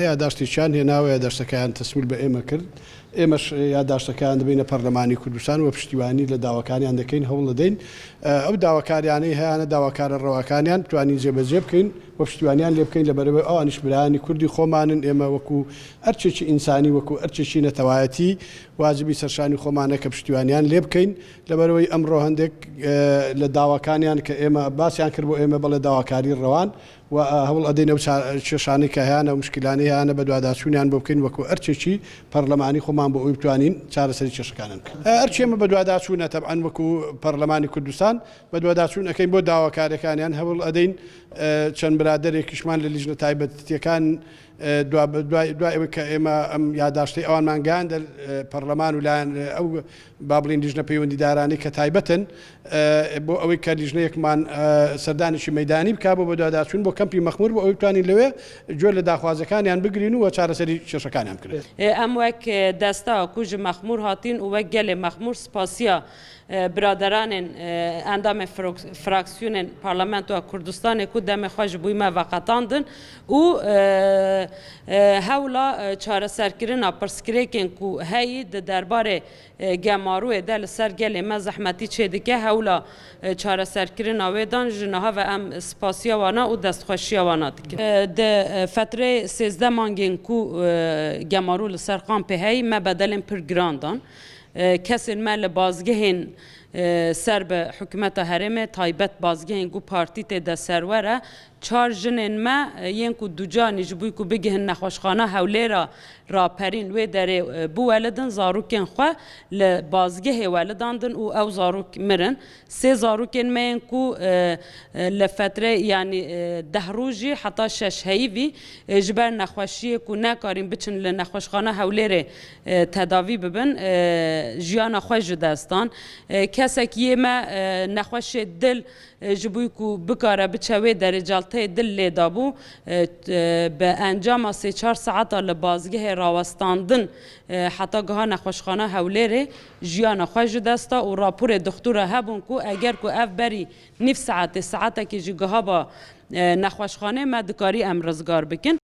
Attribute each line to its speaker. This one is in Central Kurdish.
Speaker 1: یادداشتیان هێناوە یادداشتەکەیان تەسمیل بە ئێمە کرد ئێمەش یادداشتەکەیان دەبینە پەرلەمانی کوردستان و پشتیوانی لە داواکانیان دەکەین هەوڵ دەدەین ئەو داواکاریانەی هەیەە داواکارە ڕەواکانیان توانین جێبەجێ بکەین و پشتیوانیان لێ بکەین لەبەرەوەی ئەوانیش برایانی کوردی خۆمانن ئێمە وەکو ئەرچێکی ئینسانی وەکو ئەرچێکی نەتەوایەتی واجبی سەرشانی خۆمانە کە پشتیوانیان لێ بکەین لەبەرەوەی ئەمڕۆ هەندێک لە داواکانیان کە ئێمە باسییان کرد بۆ ئێمە بەڵێ داواکاری ڕەوان و هەوڵ ئەدەین ئەو کێشانەی کە هەیەە و مشکلانەی هەیەە بە دوواداچوونیان بۆ بکەین وەکو ئەرچێکی پەرلەمانی خۆمان بۆ ئەوی بتوانین چارەسەری کێشەکانن ئەرچێمە بە دوواداچوونە تەبعەن وەکو پەرلەمانی کوردستان بە دوواداچوون ئەەکەین بۆ داواکاریەکانیان هەوڵ ئەدەین چەند برادەرێکیشمان لە لیژنە تایبەتیەکان دوای ئەوەی کە ئێمە ئەم یادداشتەی ئەوانمان گەیاندە پەرلەمان و لایەن ئەو با بڵین لیژنە پەیوەندیدارانی کە تایبەتن بۆ ئەوەی کە لیژنەیەکمان سەردانیشی مەیدانی بکا بۆ بە دوواداچوون بۆ کەمپی مەخمور بۆ ئەوەی بتوانین لەوێ گوێ لە داخوازەکانیان بگرین و چارەسەری کێشەکانیان بکرێت
Speaker 2: ئەم وەک دەستا کوژ مەخمور هاتین و وەک گەلێ مەخمور سپاسیە برادرانên endamê fraksiyonên Parlamentoya Kurdistanê ku demê xwe ji bûyî me veqetandin û hewla çareserkirina pirsgirêkên ku heyî di derbarê gemarûyê de li ser gelê me zehmetî çêdike hewla çareserkirina wê dan ji niha ve em spasiya wana û destxweşiya wana dikin. Di fetrê 13 mangên ku gemarû li ser kampê heyî me bedelên pir giran dan. Kesên me li bazgehên ser bi hikûmeta herêmê taybet bazgehên ku partî tê de serwer e çar jinên me yên ku du canî ji bûyî ku bigihin nexweşxana hewlêra raperîn wê derê bû welidin zarokên xwe li bazgehê welidandin û ew zarok mirin sê zarokên me yên ku li fetrê yanî 10 rûj jî heta 6 heyîvî ji ber nexweşiyê ku nekarîn biçin li nexweşxana hewlêrê tedavî bibin jiyana xwe ji destan kesekî yê me nexweşê dil ji bûyî ku bikare biçe wê derê calteyê dil lê dabû bi encama 3-4 saeta li bazgehê rawestandin heta giha nexweşxana hewlêrê jiyana xwe ji desta û raporê dixtûra hebûn ku eger ku ev berî nîv saetê saetekê jî gihaba nexweşxanê me dikarî em rizgar bikin.